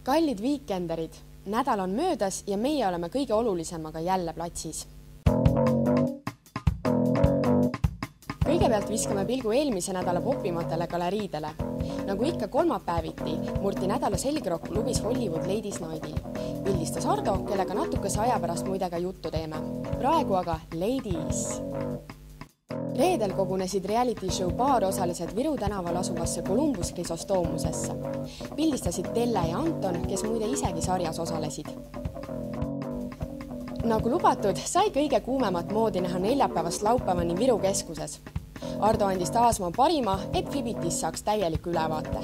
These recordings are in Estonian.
Kallid viikenderid, nädal on möödas ja meie oleme kõige olulisemaga jälle platsis. Kõigepealt viskame pilgu eelmise nädala popimatele galeriidele. Nagu ikka kolmapäeviti murti nädala selgrock klubis Hollywood Ladies Nightil. Pildistas Ardo, kellega natukese aja pärast muide ka juttu teeme. Praegu aga Ladies. Reedel kogunesid reality show osalised Viru tänaval asuvasse Columbus Chrysostoomusesse. Pildistasid Telle ja Anton, kes muide isegi sarjas osalesid. Nagu lubatud, sai kõige kuumemat moodi näha neljapäevast laupäevani Viru keskuses. Ardo andis taas oma parima, et Fibitis saaks täieliku ülevaate.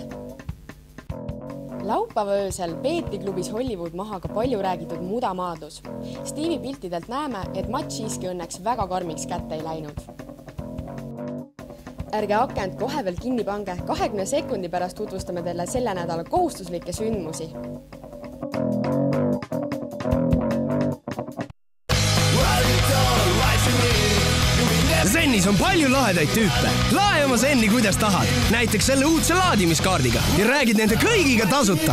Laupäeva öösel peeti klubis Hollywood maha ka palju räägitud mudamaadlus. Steve'i piltidelt näeme, et matš siiski õnneks väga karmiks kätte ei läinud. Ärge akent kohe veel kinni pange, 20 sekundi pärast tutvustame teile selle nädala kohustuslikke sündmusi. Zennis on palju lahedaid tüüpe. Lae oma Zenni kuidas tahad. Näiteks selle uudse laadimiskaardiga ja räägid nende kõigiga tasuta.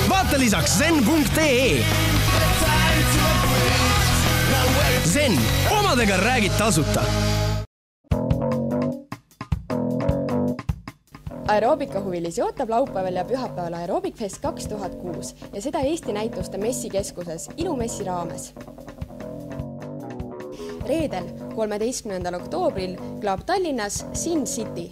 Vaata lisaks zen.ee. Zen, omadega räägid tasuta. Aeroobikahuvilisi ootab laupäeval ja pühapäeval Aeroobikfest 2006 ja seda Eesti näituste messikeskuses Ilumessi raames. Reedel, 13. oktoobril klaab Tallinnas Sin City.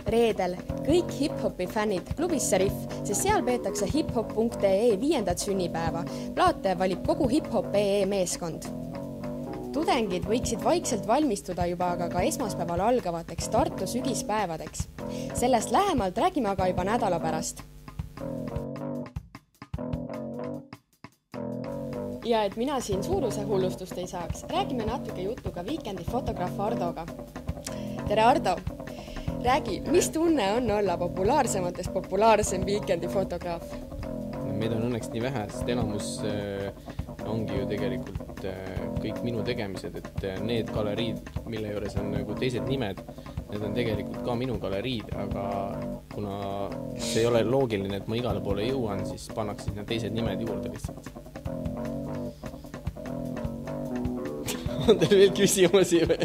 Reedel kõik hip-hopi fännid klubis Serif, sest seal peetakse hiphop.ee 5. sünnipäeva. Plaate valib kogu hiphop.ee meeskond. Tudengid võiksid vaikselt valmistuda juba aga ka esmaspäeval algavateks Tartu sügispäevadeks. Sellest lähemalt räägime aga juba nädala pärast. Ja et mina siin suuruse hullustust ei saaks, räägime natuke juttu ka viikendi fotograaf Ardoga. Tere Ardo! Räägi, mis tunne on olla populaarsematest populaarsem viikendi fotograaf? Meid on õnneks nii vähe, sest enamus ongi ju tegelikult kõik minu tegemised, et need galeriid, mille juures on nagu teised nimed, need on tegelikult ka minu galeriid, aga kuna see ei ole loogiline, et ma igale poole jõuan, siis pannakse need teised nimed juurde lihtsalt. On teil veel küsimusi või?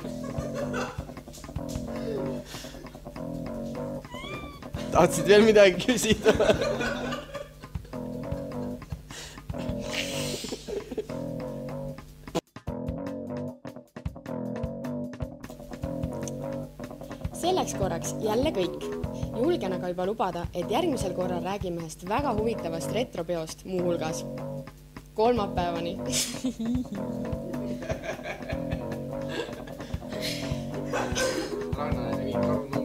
Tahtsid veel midagi küsida? Selleks korraks jälle kõik. Julgen aga juba lubada, et järgmisel korral räägime ühest väga huvitavast retropeost muu hulgas. Kolmapäevani. Ranna,